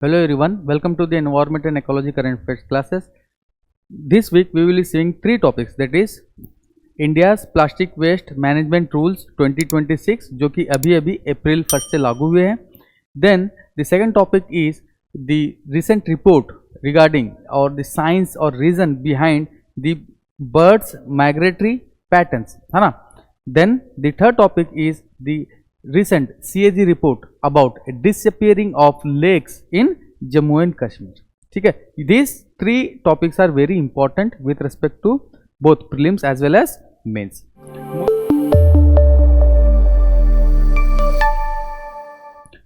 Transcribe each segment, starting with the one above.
Hello everyone, welcome to the Environment and Ecology Current Affairs classes. This week we will be seeing three topics, that is India's Plastic Waste Management Rules 2026 जो कि अभी अप्रैल 1 से लागू हुए हैं. Then the second topic is the recent report regarding or the science or reason behind the birds migratory patterns, है ना. Then the third topic is the recent CAG report about disappearing of lakes in Jammu and Kashmir. ठीक है, these three topics are very important with respect to both prelims as well as mains.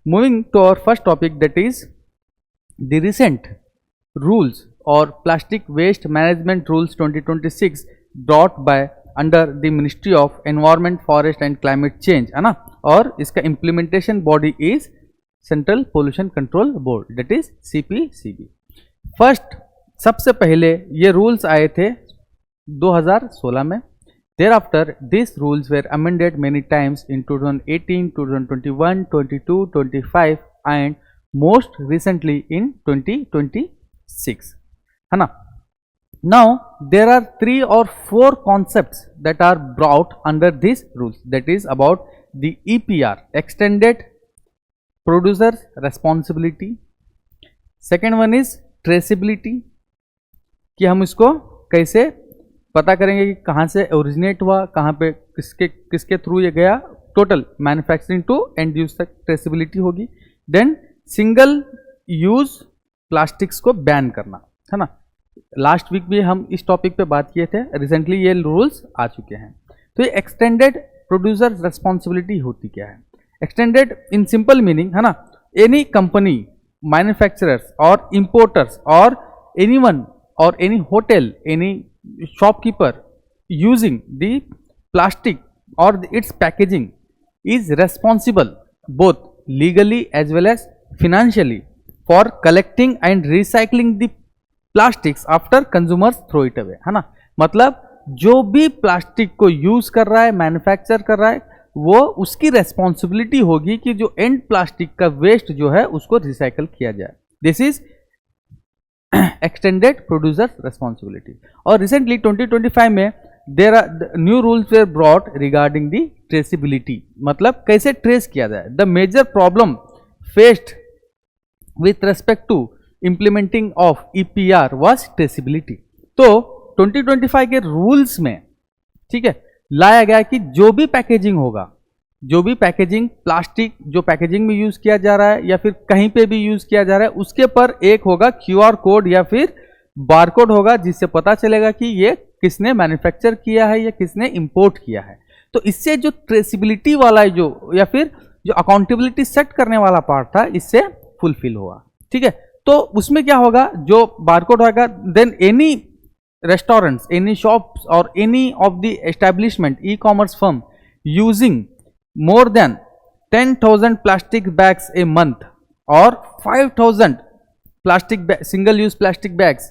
Moving to our first topic, that is the recent rules or plastic waste management rules 2026 brought by under the ministry of environment forest and climate change, है ना. और इसका implementation body is central pollution control board, that is CPCB. First सबसे पहले ये rules आए थे 2016 में. There after this rules were amended many times in 2018, 2021, 22, 25 and most recently in 2026, है ना. Now there are 3 or 4 concepts that are brought under these rules, that is about the EPR, extended producer responsibility. Second one is traceability, कि हम इसको कैसे पता करेंगे कि कहाँ से ओरिजिनेट हुआ, कहाँ पे किसके थ्रू ये गया, total manufacturing to end use तक ट्रेसिबिलिटी होगी. देन सिंगल यूज प्लास्टिक्स को बैन करना, है ना. लास्ट वीक भी हम इस टॉपिक पे बात किए थे, रिसेंटली ये रूल्स आ चुके हैं. तो ये एक्सटेंडेड प्रोड्यूसर रेस्पॉन्सिबिलिटी होती क्या है? एक्सटेंडेड इन सिंपल मीनिंग, है ना, एनी कंपनी, मैन्युफैक्चरर्स और इंपोर्टर्स और एनीवन और any hotel, any shopkeeper using the plastic और its packaging is responsible both legally as well as financially for collecting and recycling the plastics after consumers throw it away, है ना. मतलब जो भी plastic को use कर रहा है, मैन्युफैक्चर कर रहा है, वो उसकी रेस्पॉन्सिबिलिटी होगी कि जो एंड प्लास्टिक का वेस्ट जो है उसको रिसाइकल किया जाए. This is extended producer responsibility. और रिसेंटली 2025 में there are new rules were brought regarding the traceability, मतलब कैसे ट्रेस किया जाए. The major problem faced with respect to implementing of EPR was traceability. तो 2025 के रूल्स में, ठीक है, लाया गया कि जो भी पैकेजिंग होगा, जो भी पैकेजिंग प्लास्टिक जो पैकेजिंग में यूज किया जा रहा है या फिर कहीं पे भी यूज किया जा रहा है, उसके पर एक होगा QR कोड या फिर बारकोड होगा, जिससे पता चलेगा कि ये किसने मैन्युफैक्चर किया है या किसने इंपोर्ट किया है. तो इससे जो ट्रेसिबिलिटी वाला जो या फिर जो अकाउंटेबिलिटी सेट करने वाला पार्ट था, इससे फुलफिल हुआ. ठीक है, तो उसमें क्या होगा, जो बारकोड होगा, then any restaurants, any shops और any of the establishment, e-commerce firm using more than 10,000 plastic bags a month or 5,000 single use plastic bags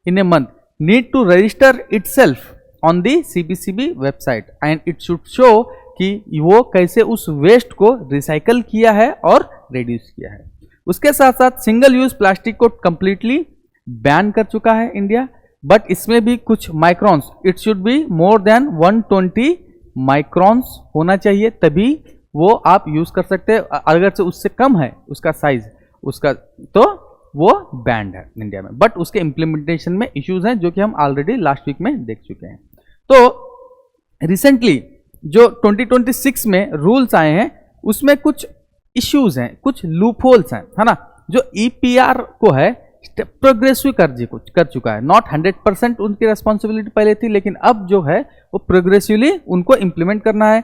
in a month need to register itself on the CPCB website and it should show कि वो कैसे उस waste को recycle किया है और reduce किया है. उसके साथ साथ सिंगल यूज प्लास्टिक को कंप्लीटली बैन कर चुका है इंडिया, बट इसमें भी कुछ microns, it should be more than 120 microns होना चाहिए, तभी वो आप यूज कर सकते हैं. अगर से उससे कम है उसका साइज उसका, तो वो बैंड है इंडिया में. बट उसके इम्प्लीमेंटेशन में इश्यूज हैं जो कि हम ऑलरेडी लास्ट वीक में देख चुके हैं. तो रिसेंटली जो 2026 में रूल्स आए हैं उसमें कुछ इश्यूज हैं, कुछ लूप होल्स हैं, है ना. जो EPR को है प्रोग्रेसिव कर चुका है. नॉट 100% उनकी रेस्पॉन्सिबिलिटी पहले थी, लेकिन अब जो है वो प्रोग्रेसिवली उनको इंप्लीमेंट करना है.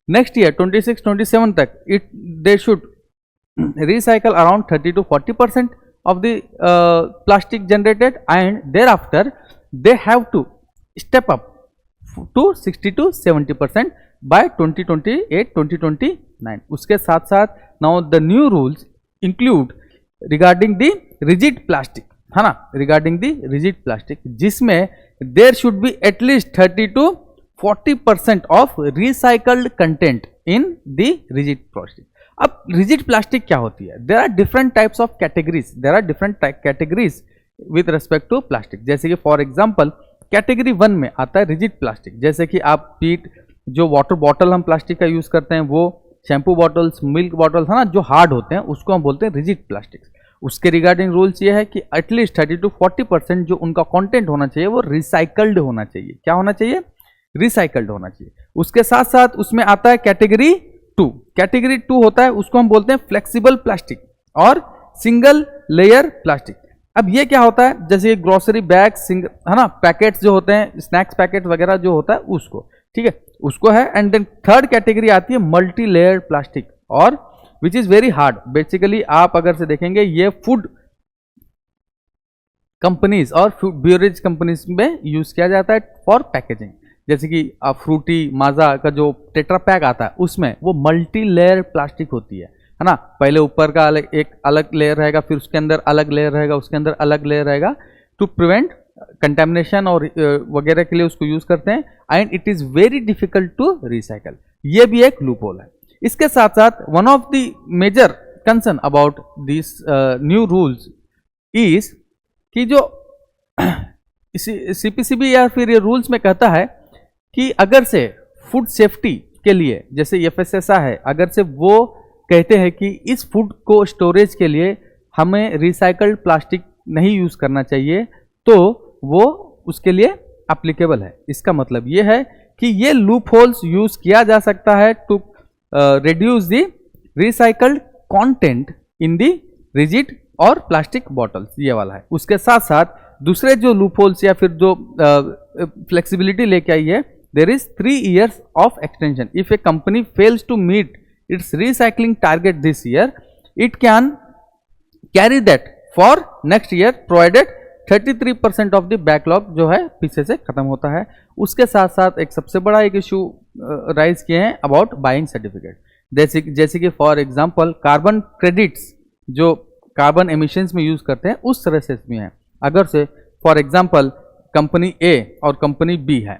नेक्स्ट ईयर 26-27 तक they should recycle around 30 to 40% of the plastic generated and there after they have to step up to 60 to 70% by 2028-2029. उसके साथ साथ now the new rules include regarding the rigid plastic, है ना, regarding the rigid plastic, जिसमें there should be at least 30 to 40% of recycled content in the rigid plastic. अब rigid plastic क्या होती है? There are different types of categories, there are different categories with respect to plastic. जैसे कि for example category 1 में आता है rigid plastic, जैसे कि आप पीट जो वाटर बॉटल हम प्लास्टिक का यूज करते हैं, वो शैम्पू बॉटल्स, मिल्क बॉटल्स है ना, जो हार्ड होते हैं उसको हम बोलते हैं रिजिड प्लास्टिक। उसके रिगार्डिंग रूल्स ये है कि एटलीस्ट 30 to 40% जो उनका कंटेंट होना चाहिए वो रिसाइकल्ड होना चाहिए। क्या होना चाहिए? रिसाइकल्ड होना चाहिए। उसके साथ साथ उसमें आता है कैटेगरी 2। कैटेगरी 2 होता है, उसको हम बोलते हैं फ्लेक्सिबल प्लास्टिक और सिंगल लेयर प्लास्टिक। अब ये क्या होता है? जैसे ग्रोसरी बैग है ना, पैकेट्स जो होते हैं, स्नैक्स पैकेट वगैरह जो होता है उसको, ठीक है, उसको है। एंड देन थर्ड कैटेगरी आती है मल्टी लेयर प्लास्टिक, और which is very hard. Basically आप अगर से देखेंगे ये फूड कंपनीज और ब्यूरेज कंपनीज में यूज किया जाता है फॉर पैकेजिंग। जैसे कि फ्रूटी माजा का जो टेट्रा पैक आता है उसमें वो मल्टी लेयर प्लास्टिक होती है ना। पहले ऊपर का एक अलग लेयर रहेगा, फिर उसके अंदर अलग लेयर रहेगा, उसके अंदर अलग लेयर रहेगा, टू प्रिवेंट कंटेमिनेशन और वगैरह के लिए उसको यूज करते हैं। And it is very difficult to recycle. ये भी एक लूप होल है। इसके साथ साथ one of the major concern about this new rules is कि जो सीपीसीबी या फिर ये रूल्स में कहता है कि अगर से फूड सेफ्टी के लिए, जैसे एफएसएसआई है, अगर से वो कहते हैं कि इस फूड को स्टोरेज के लिए हमें रिसाइकल्ड प्लास्टिक नहीं यूज करना चाहिए, तो वो उसके लिए एप्लीकेबल है। इसका मतलब ये है कि ये लूप होल्स यूज किया जा सकता है to reduce the recycled content in the rigid और प्लास्टिक बॉटल्स, ये वाला है। उसके साथ साथ दूसरे जो लूप होल्स या फिर जो फ्लेक्सिबिलिटी लेके आई है, there is 3 years of extension. If a company fails to meet its recycling target this year, it can carry that for next year provided 33% of the backlog जो है पीछे से खत्म होता है। उसके साथ साथ एक सबसे बड़ा एक इशू राइज किए हैं अबाउट बाइंग सर्टिफिकेट। जैसे कि फॉर एग्जांपल कार्बन क्रेडिट्स जो कार्बन एमिशंस में यूज करते हैं उस तरह से इसमें है। अगर से फॉर एग्जांपल कंपनी ए और कंपनी बी है,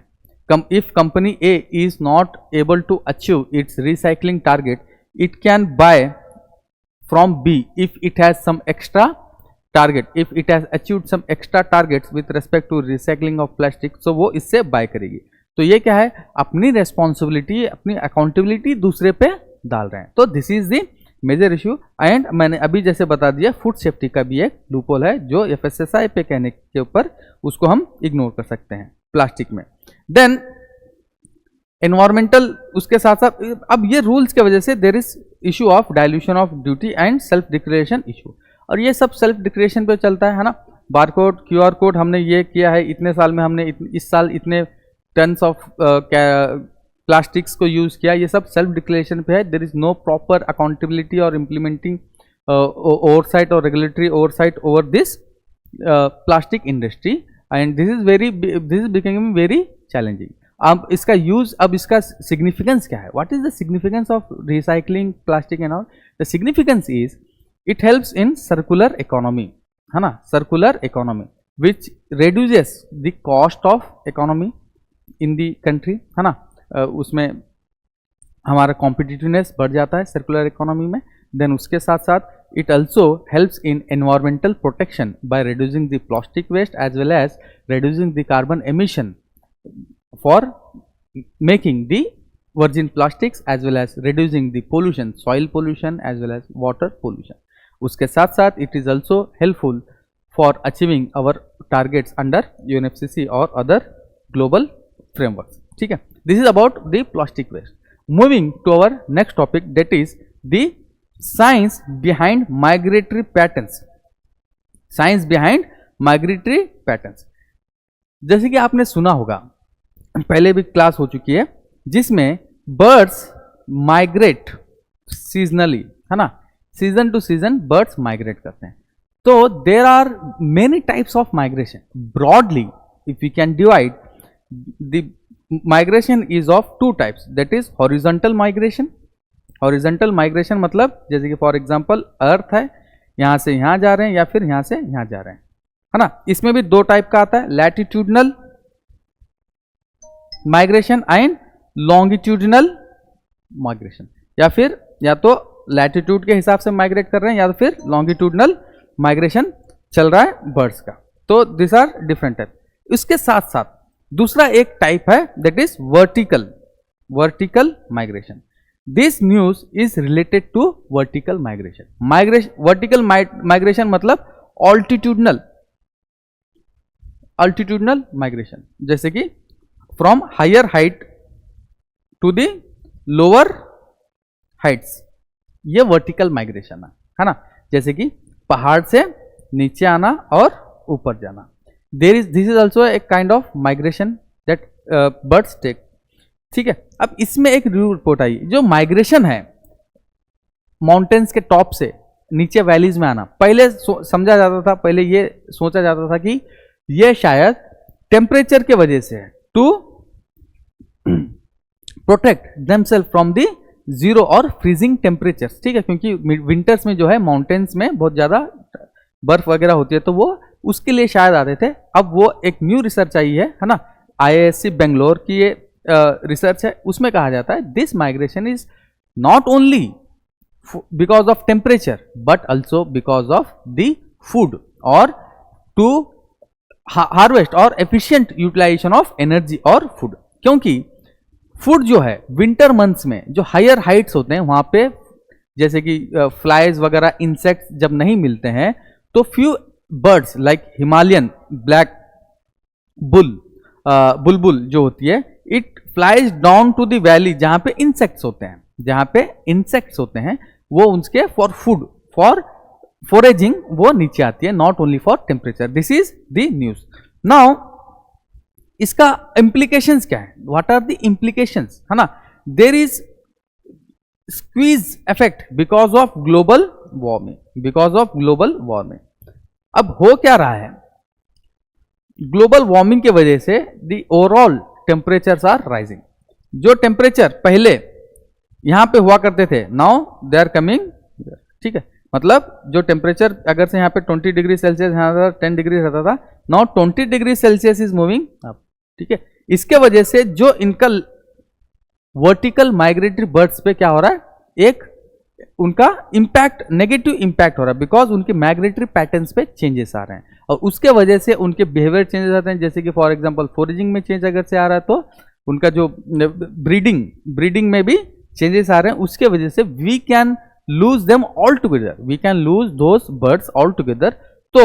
if company A is not able to achieve its recycling target, it can buy from B if it has some extra target, if it has achieved some extra targets with respect to recycling of plastic, तो वो इससे bye करेगी। तो ये क्या है? अपनी responsibility, अपनी अकाउंटेबिलिटी दूसरे पे डाल रहे हैं। तो this is the major issue. And मैंने अभी जैसे बता दिया, फूड सेफ्टी का भी एक लूपहोल है जो एफएसएसआई पे कहने के ऊपर उसको हम इग्नोर कर सकते हैं प्लास्टिक में। देन एनवायरमेंटल, उसके साथ साथ अब ये रूल्स की वजह से there is issue of dilution of duty and self declaration issue, और ये सब सेल्फ डिक्लेरेशन पे चलता है ना। बारकोड, क्यूआर कोड हमने ये किया है, इतने साल में हमने इस साल इतने टन्स ऑफ प्लास्टिक्स को यूज किया, ये सब सेल्फ डिक्लेरेशन पे है। There is no proper accountability और इम्प्लीमेंटिंग ओवरसाइट और regulatory oversight over this plastic industry, and this is becoming very challenging. अब इसका यूज, अब इसका सिग्निफिकेंस क्या है? What is the significance of recycling plastic and all? The significance is it helps in circular economy, है ना, circular economy which reduces the cost of economy in the country, है ना। उसमें हमारा कॉम्पिटिटिवनेस बढ़ जाता है सर्कुलर इकोनॉमी में। देन उसके साथ साथ it also helps in environmental protection by reducing the plastic waste as well as reducing the carbon emission for making the virgin plastics as well as reducing the pollution, soil pollution as well as water pollution. उसके साथ साथ it is also helpful for achieving our targets under UNFCCC or other global frameworks. ठीक है, this is about the plastic waste. Moving to our next topic, that is the science behind migratory patterns. Science behind migratory patterns. जैसे कि आपने सुना होगा, पहले भी class हो चुकी है, जिसमें बर्ड्स माइग्रेट सीजनली, है ना, season to season birds migrate करते हैं। तो there are many types of migration. Broadly if we can divide the migration is of 2 types, that is horizontal migration. Horizontal migration मतलब जैसे कि फॉर एग्जांपल अर्थ है, यहां से यहां जा रहे हैं या फिर यहां से यहां जा रहे हैं, है ना। इसमें भी 2 टाइप का आता है, latitudinal migration and longitudinal migration, या फिर या तो लैटिट्यूड के हिसाब से माइग्रेट कर रहे हैं या तो फिर लॉन्गिट्यूडनल माइग्रेशन चल रहा है बर्ड्स का। तो दिस आर डिफरेंट टाइप। इसके साथ साथ दूसरा एक टाइप है that is vertical migration. This news is related to vertical migration. Vertical migration मतलब अल्टीट्यूडनल माइग्रेशन, जैसे कि from higher height to the lower heights, ये वर्टिकल माइग्रेशन है ना, जैसे कि पहाड़ से नीचे आना और ऊपर जाना। This is also a kind of migration that birds take. ठीक है, अब इसमें एक रिपोर्ट आई, जो माइग्रेशन है माउंटेन्स के टॉप से नीचे वैलीज में आना, पहले समझा जाता था, पहले ये सोचा जाता था कि ये शायद टेम्परेचर के वजह से है, to protect themselves from the zero और फ्रीजिंग टेम्परेचर्स। ठीक है, क्योंकि विंटर्स में जो है माउंटेन्स में बहुत ज़्यादा बर्फ वगैरह होती है, तो वो उसके लिए शायद आते थे। अब वो एक न्यू रिसर्च आई है ना, IISc बेंगलोर की ये रिसर्च है, उसमें कहा जाता है this migration is not only because of temperature but also because of the food और टू हार्वेस्ट और एफिशिएंट यूटिलाइजेशन ऑफ एनर्जी और फूड। क्योंकि फूड जो है विंटर मंथ्स में जो हायर हाइट्स होते हैं वहां पे, जैसे कि फ्लाइज वगैरह इंसेक्ट्स जब नहीं मिलते हैं, तो few birds like Himalayan black bulbul जो होती है, it flies down to the valley जहां पे इंसेक्ट्स होते हैं, वो उनके फॉर फूड फॉर फोरेजिंग वो नीचे आती है, not only for temperature. This is the news. Now इसका इम्प्लीकेशंस क्या है, व्हाट आर द इम्प्लीकेशंस, है ना। There is squeeze effect because of global warming. अब हो क्या रहा है, ग्लोबल वार्मिंग की वजह से the overall temperatures are rising. जो टेम्परेचर पहले यहां पे हुआ करते थे, नाउ दे आर कमिंग। ठीक है, मतलब जो टेम्परेचर अगर से यहाँ पे 20 डिग्री सेल्सियस, यहाँ 10 डिग्री रहता था, now 20 degree Celsius is moving up. ठीक है, इसके वजह से जो इनका वर्टिकल माइग्रेटरी बर्ड्स पे क्या हो रहा है, एक उनका इंपैक्ट, नेगेटिव इंपैक्ट हो रहा है, बिकॉज उनके माइग्रेटरी पैटर्न्स पे चेंजेस आ रहे हैं और उसके वजह से उनके बिहेवियर चेंजेस आते हैं। जैसे कि फॉर एग्जांपल फोरेजिंग में चेंज अगर से आ रहा है, तो उनका जो ब्रीडिंग में भी चेंजेस आ रहे हैं, उसके वजह से we can lose them altogether, we can lose those birds altogether. So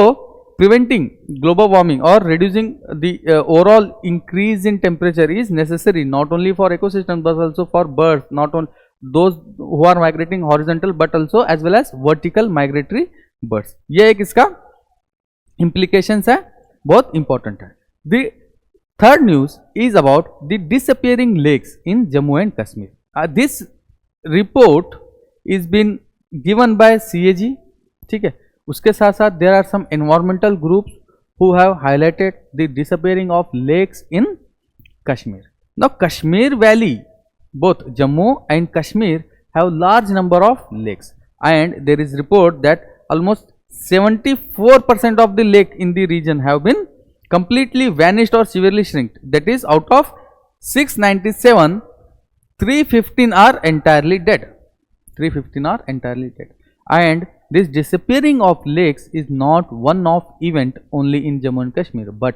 preventing global warming or reducing the overall increase in temperature is necessary not only for ecosystem but also for birds, not only those who are migrating horizontal but also as well as vertical migratory birds. ये एक इसका implications है, बहुत important है। The third news is about the disappearing lakes in Jammu and Kashmir. This report is been given by CAG। ठीक है, उसके साथ साथ there are some environmental groups who have highlighted the disappearing of lakes in Kashmir. Now Kashmir Valley, both Jammu and Kashmir have large number of lakes, and there is report that almost 74% of the lake in the region have been completely vanished or severely shrinked. That is, out of 697, 315 are entirely dead. And this disappearing of lakes is not one-off event only in Jammu and Kashmir, but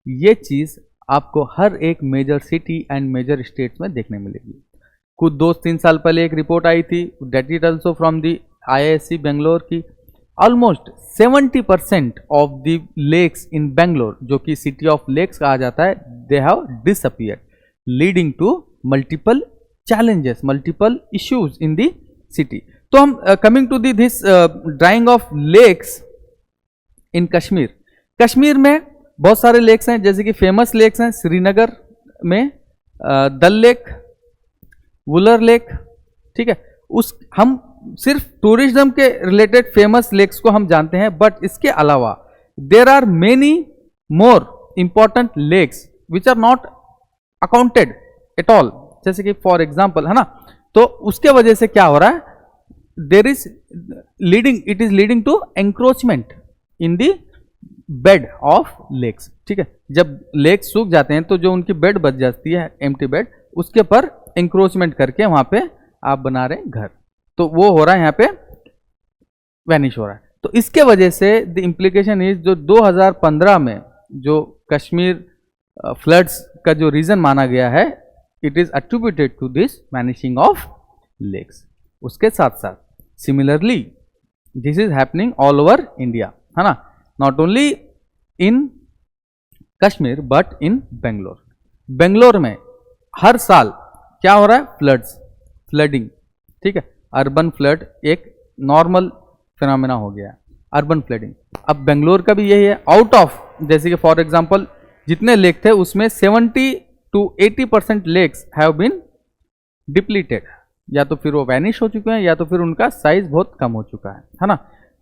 ये चीज़ आपको हर एक major city and major states में देखने मिलेगी। कुछ 2-3 साल पहले एक रिपोर्ट आई थी, that is also from the IISc Bangalore की, almost 70% of the lakes in Bangalore, जो कि सिटी ऑफ लेक्स कहा जाता है, they have disappeared, leading to multiple challenges, multiple issues in the city. तो हम coming to this drying of lakes in Kashmir. Kashmir में बहुत सारे लेक्स हैं, जैसे कि फेमस लेक्स हैं श्रीनगर में दल लेक, वुलर लेक। ठीक है, हम सिर्फ टूरिज्म के रिलेटेड फेमस लेक्स को हम जानते हैं, बट इसके अलावा there are many more important lakes which are not accounted at all. जैसे कि फॉर एग्जाम्पल, है ना, तो उसके वजह से क्या हो रहा है, there is it is leading to encroachment in the bed of lakes. ठीक है, जब लेक्स सूख जाते हैं तो जो उनकी बेड बच जाती है, एम्प्टी बेड, उसके पर एंक्रोचमेंट करके वहां पे आप बना रहे हैं घर। तो वो हो रहा है यहाँ पे वैनिश हो रहा है। तो इसके वजह से द इम्प्लीकेशन इज जो 2015 में जो कश्मीर फ्लड्स का जो रीजन माना गया है, it is attributed to this vanishing of lakes. उसके साथ साथ similarly this is happening all over India, है ना, not only in Kashmir but in Bangalore. Bangalore में हर साल क्या हो रहा है, फ्लडिंग, ठीक है, अर्बन फ्लड एक नॉर्मल फिनोमेना हो गया है, अर्बन फ्लडिंग। अब बेंगलोर का भी यही है, आउट ऑफ जैसे कि फॉर एग्जांपल जितने लेक थे उसमें 70 to 80% lakes have been depleted, या तो फिर वो वैनिश हो चुके हैं या तो फिर उनका साइज बहुत कम हो चुका है ना।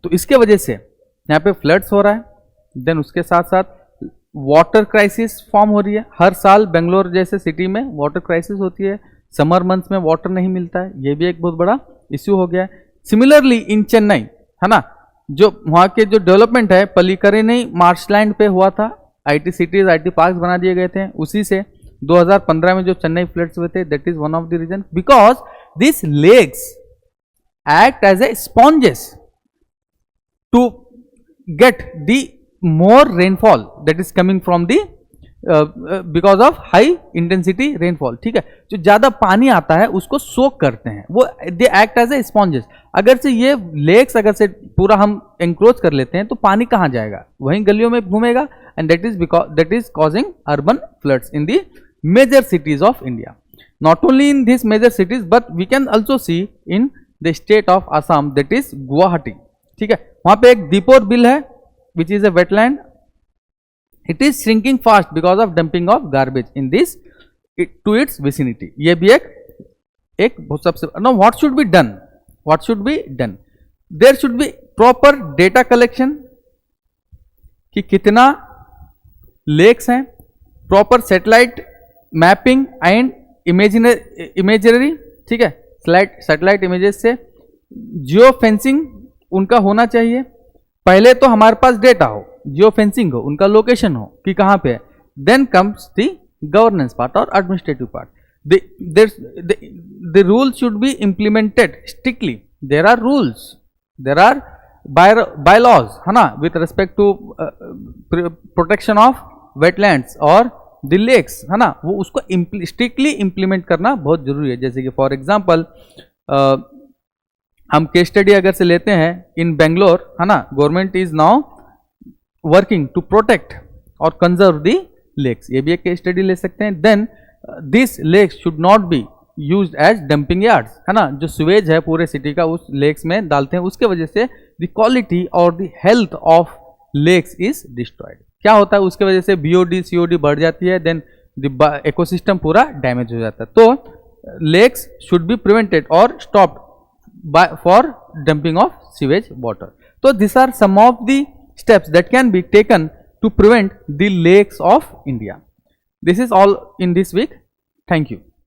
तो इसके वजह से यहाँ पे फ्लड्स हो रहा है, देन उसके साथ साथ वाटर क्राइसिस फॉर्म हो रही है। हर साल बेंगलोर जैसे सिटी में वाटर क्राइसिस होती है, समर मंथ्स में वाटर नहीं मिलता है, ये भी एक बहुत बड़ा इश्यू हो गया है। सिमिलरली इन चेन्नई, है ना, जो वहाँ के जो डेवलपमेंट है पल्लिकरनई मार्शलैंड पे हुआ था, आईटी सिटीज आईटी पार्क बना दिए गए थे, उसी से 2015 में जो चेन्नई फ्लड्स हुए थे, that is one of the reason because this lakes act as a sponges to get the more rainfall that is coming from the because of high intensity rainfall, ठीक है, जो ज्यादा पानी आता है उसको सोक करते हैं, वो they act as a sponges. अगर से ये लेक्स अगर से पूरा हम एंक्रोच कर लेते हैं तो पानी कहाँ जाएगा, वहीं गलियों में घूमेगा, and that is causing urban floods in the major cities of India. Not only in this major cities but we can also see in the state of Assam, that is Guwahati, ठीक है, वहां पे एक दीपोर बिल है which is a wetland. It is shrinking fast because of dumping of garbage in this to its vicinity. ये भी एक सबसे now what should be done? What should be done? There should be proper data collection कि कितना lakes हैं, proper satellite mapping and imagery, ठीक है, satellite images से जियो फेंसिंग उनका होना चाहिए। पहले तो हमारे पास डेटा हो, जियो फेंसिंग हो, उनका लोकेशन हो कि कहाँ पे है, then comes the governance part और administrative part. The rule should be implemented strictly, there are rules, there are bylaws, है ना, with respect to protection of wetlands और द लेक्स, है ना, वो उसको स्ट्रिक्टली इम्प्लीमेंट करना बहुत जरूरी है। जैसे कि फॉर एग्जाम्पल हम केस स्टडी अगर से लेते हैं इन बेंगलोर, है ना, government is now working to protect और कंजर्व दी लेक्स, ये भी एक केस स्टडी ले सकते हैं। Then this lakes should not be used as dumping yards, है ना, जो सुवेज है पूरे सिटी का उस लेक्स में डालते हैं, उसके वजह से द क्वालिटी और the health of lakes is destroyed. क्या होता है, उसके वजह से बीओडी सीओडी बढ़ जाती है, देन द इकोसिस्टम पूरा डैमेज हो जाता है। तो लेक्स शुड बी प्रिवेंटेड और stopped for dumping of sewage water. So these are some of the steps that can be taken to prevent the lakes of India. This is all in this week. Thank you.